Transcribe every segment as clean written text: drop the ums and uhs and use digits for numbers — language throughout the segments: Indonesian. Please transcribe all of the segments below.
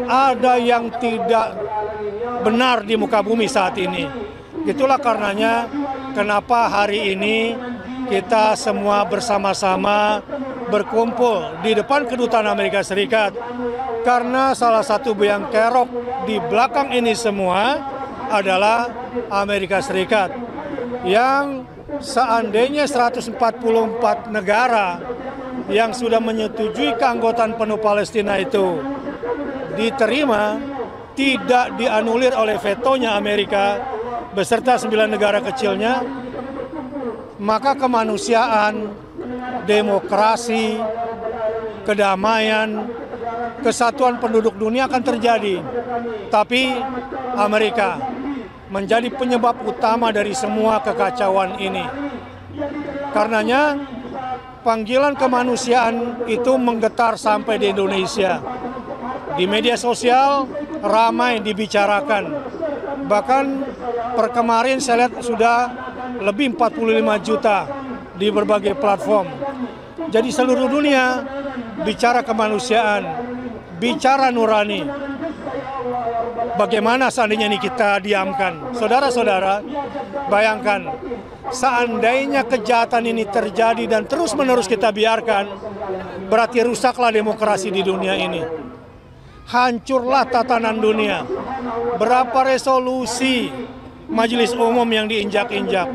ada yang tidak benar di muka bumi saat ini. Itulah karenanya kenapa hari ini kita semua bersama-sama berkumpul di depan kedutaan Amerika Serikat. Karena salah satu biang kerok di belakang ini semua adalah Amerika Serikat. Yang seandainya 144 negara yang sudah menyetujui keanggotaan penuh Palestina itu diterima, tidak dianulir oleh vetonya Amerika beserta 9 negara kecilnya, maka kemanusiaan, demokrasi, kedamaian, kesatuan penduduk dunia akan terjadi. Tapi Amerika menjadi penyebab utama dari semua kekacauan ini. Karenanya panggilan kemanusiaan itu menggetar sampai di Indonesia. Di media sosial ramai dibicarakan. Bahkan per kemarin saya lihat sudah lebih 45 juta di berbagai platform. Jadi seluruh dunia bicara kemanusiaan, bicara nurani. Bagaimana seandainya ini kita diamkan? Saudara-saudara, bayangkan seandainya kejahatan ini terjadi dan terus-menerus kita biarkan, berarti rusaklah demokrasi di dunia ini. Hancurlah tatanan dunia. Berapa resolusi Majelis Umum yang diinjak-injak?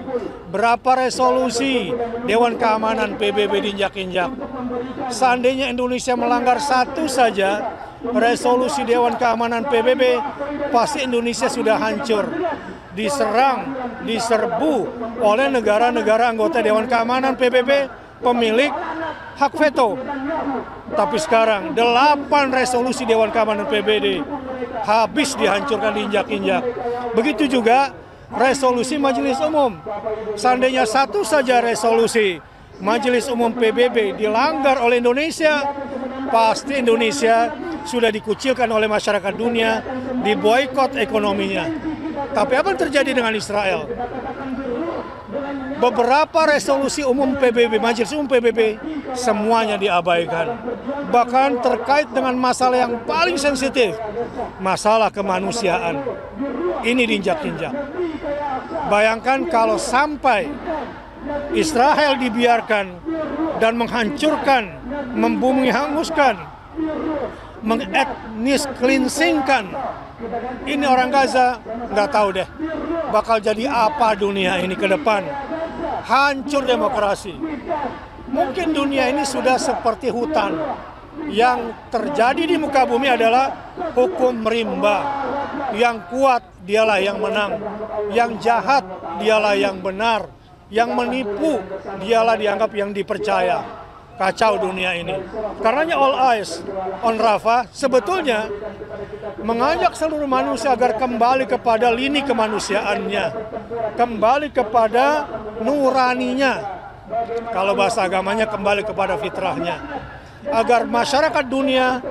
Berapa resolusi Dewan Keamanan PBB diinjak-injak? Seandainya Indonesia melanggar satu saja resolusi Dewan Keamanan PBB, pasti Indonesia sudah hancur, diserang, diserbu oleh negara-negara anggota Dewan Keamanan PBB pemilik hak veto. Tapi sekarang 8 resolusi Dewan Keamanan PBB habis dihancurkan, diinjak-injak. Begitu juga resolusi Majelis Umum. Seandainya satu saja resolusi Majelis Umum PBB dilanggar oleh Indonesia, pasti Indonesia sudah dikucilkan oleh masyarakat dunia, diboikot ekonominya. Tapi apa yang terjadi dengan Israel? Beberapa resolusi umum PBB, Majelis Umum PBB, semuanya diabaikan. Bahkan terkait dengan masalah yang paling sensitif, masalah kemanusiaan, ini diinjak-injak. Bayangkan kalau sampai Israel dibiarkan dan menghancurkan, membumi hanguskan, mengetnis cleansingkan. Ini orang Gaza nggak tahu deh bakal jadi apa dunia ini ke depan. Hancur demokrasi. Mungkin dunia ini sudah seperti hutan. Yang terjadi di muka bumi adalah hukum rimba. Yang kuat dialah yang menang. Yang jahat dialah yang benar. Yang menipu dialah dianggap yang dipercaya. Kacau dunia ini. Karenanya all eyes on Rafah sebetulnya mengajak seluruh manusia agar kembali kepada lini kemanusiaannya, kembali kepada nuraninya, kalau bahasa agamanya kembali kepada fitrahnya, agar masyarakat dunia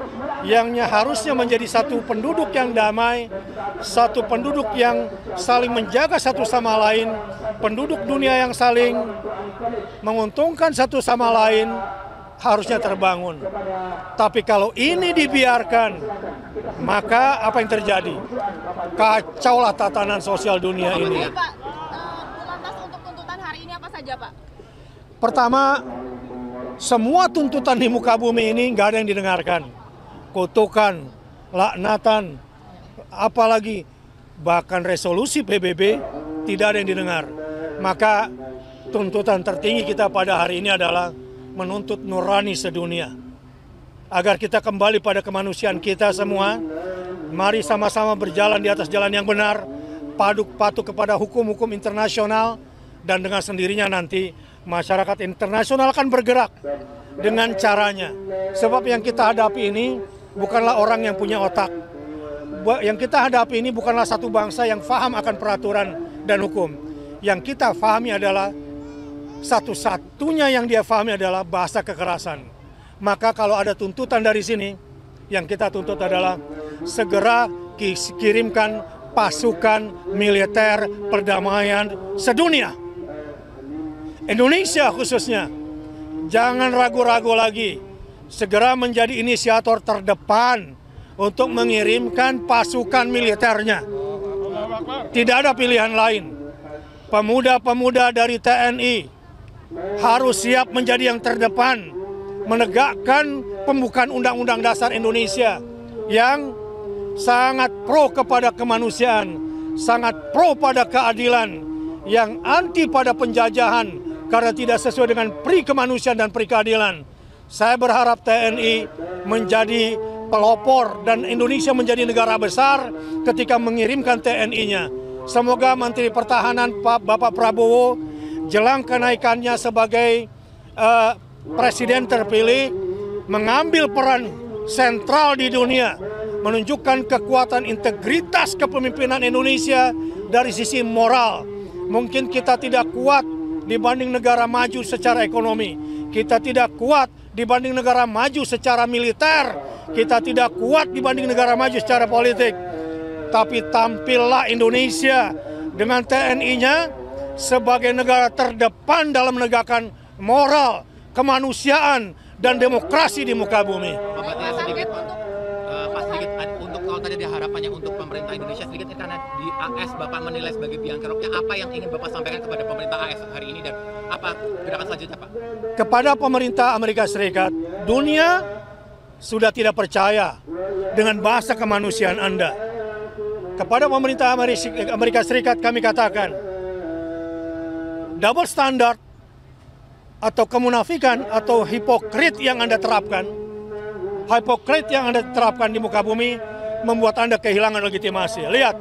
yang harusnya menjadi satu penduduk yang damai, satu penduduk yang saling menjaga satu sama lain, penduduk dunia yang saling menguntungkan satu sama lain, harusnya terbangun. Tapi kalau ini dibiarkan, maka apa yang terjadi? Kacaulah tatanan sosial dunia ini. Pak, lantas untuk tuntutan hari ini apa saja, Pak? Pertama, semua tuntutan di muka bumi ini nggak ada yang didengarkan. Kutukan, laknatan, apalagi bahkan resolusi PBB tidak ada yang didengar. Maka tuntutan tertinggi kita pada hari ini adalah menuntut nurani sedunia. Agar kita kembali pada kemanusiaan kita semua. Mari sama-sama berjalan di atas jalan yang benar, patuh kepada hukum-hukum internasional, dan dengan sendirinya nanti masyarakat internasional akan bergerak dengan caranya. Sebab yang kita hadapi ini bukanlah orang yang punya otak. Yang kita hadapi ini bukanlah satu bangsa yang paham akan peraturan dan hukum. Yang kita pahami adalah satu-satunya yang dia pahami adalah bahasa kekerasan. Maka kalau ada tuntutan dari sini, yang kita tuntut adalah segera kirimkan pasukan militer perdamaian sedunia. Indonesia khususnya, jangan ragu-ragu lagi. Segera menjadi inisiator terdepan untuk mengirimkan pasukan militernya. Tidak ada pilihan lain. Pemuda-pemuda dari TNI harus siap menjadi yang terdepan, menegakkan pembukaan Undang-Undang Dasar Indonesia yang sangat pro kepada kemanusiaan, sangat pro pada keadilan, yang anti pada penjajahan karena tidak sesuai dengan pri kemanusiaan dan pri keadilan. Saya berharap TNI menjadi pelopor dan Indonesia menjadi negara besar ketika mengirimkan TNI-nya. Semoga Menteri Pertahanan Bapak Prabowo jelang kenaikannya sebagai presiden terpilih mengambil peran sentral di dunia, menunjukkan kekuatan integritas kepemimpinan Indonesia dari sisi moral. Mungkin kita tidak kuat dibanding negara maju secara ekonomi, kita tidak kuat dibanding negara maju secara militer, kita tidak kuat dibanding negara maju secara politik. Tapi tampillah Indonesia dengan TNI-nya sebagai negara terdepan dalam menegakkan moral, kemanusiaan, dan demokrasi di muka bumi. Untuk kalau tadi ada harapannya untuk pemerintah Indonesia sedikit, karena di AS Bapak menilai sebagai biang keroknya, apa yang ingin Bapak sampaikan kepada pemerintah AS hari ini dan apa gerakan selanjutnya, Pak? Kepada pemerintah Amerika Serikat, dunia sudah tidak percaya dengan bahasa kemanusiaan Anda. Kepada pemerintah Amerika Serikat kami katakan, double standard atau kemunafikan atau hipokrit yang Anda terapkan, di muka bumi membuat Anda kehilangan legitimasi. Lihat,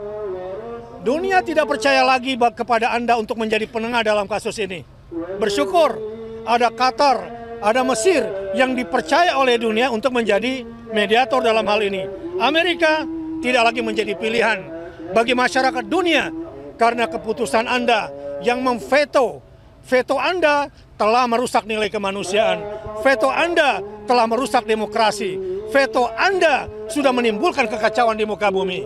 dunia tidak percaya lagi kepada Anda untuk menjadi penengah dalam kasus ini. Bersyukur ada Qatar, ada Mesir yang dipercaya oleh dunia untuk menjadi mediator dalam hal ini. Amerika tidak lagi menjadi pilihan bagi masyarakat dunia karena keputusan Anda yang memveto. Veto Anda telah merusak nilai kemanusiaan. Veto Anda telah merusak demokrasi. Veto Anda sudah menimbulkan kekacauan di muka bumi.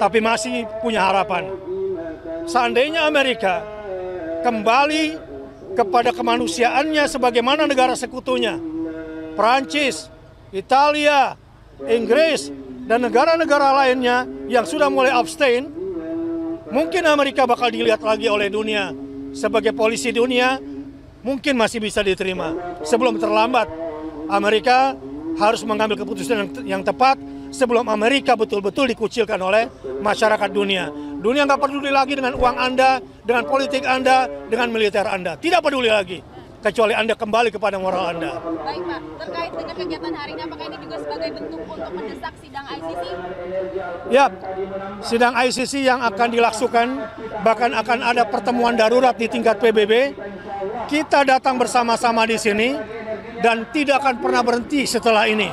Tapi masih punya harapan. Seandainya Amerika kembali kepada kemanusiaannya sebagaimana negara sekutunya, Prancis, Italia, Inggris, dan negara-negara lainnya yang sudah mulai abstain, mungkin Amerika bakal dilihat lagi oleh dunia sebagai polisi dunia, mungkin masih bisa diterima. Sebelum terlambat, Amerika harus mengambil keputusan yang tepat sebelum Amerika betul-betul dikucilkan oleh masyarakat dunia. Dunia nggak peduli lagi dengan uang Anda, dengan politik Anda, dengan militer Anda. Tidak peduli lagi, kecuali Anda kembali kepada moral Anda. Baik Pak, terkait dengan kegiatan hari ini, apakah ini juga sebagai bentuk untuk mendesak sidang ICC? Ya, sidang ICC yang akan dilangsungkan, bahkan akan ada pertemuan darurat di tingkat PBB. Kita datang bersama-sama di sini dan tidak akan pernah berhenti setelah ini.